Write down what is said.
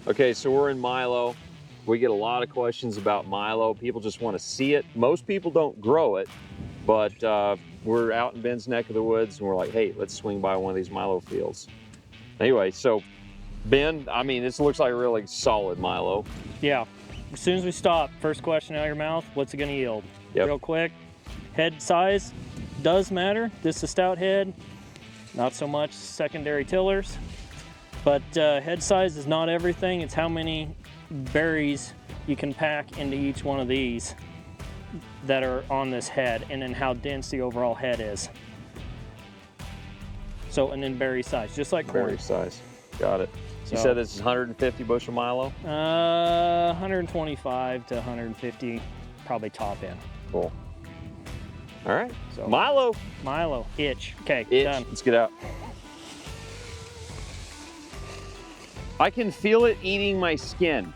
Okay, so we're in Milo. We get a lot of questions about Milo. People just want to see it. Most people don't grow it, but we're out in Ben's neck of the woods and we're like, hey, let's swing by one of these Milo fields. Anyway, so Ben, I mean, this looks like a really solid Milo. Yeah. As soon as we stop, first question out of your mouth, what's it going to yield? Yep. Real quick. Head size does matter. This is a stout head, not so much secondary tillers. But head size is not everything. It's how many berries you can pack into each one of these that are on this head, and then how dense the overall head is. So, and then berry size, just like corn. Berry size, got it. So, you said this is 150 bushel Milo? 125 to 150, probably top end. Cool. All right, So Milo. Milo, itch. Okay, Itch. done. Let's get out. I can feel it eating my skin.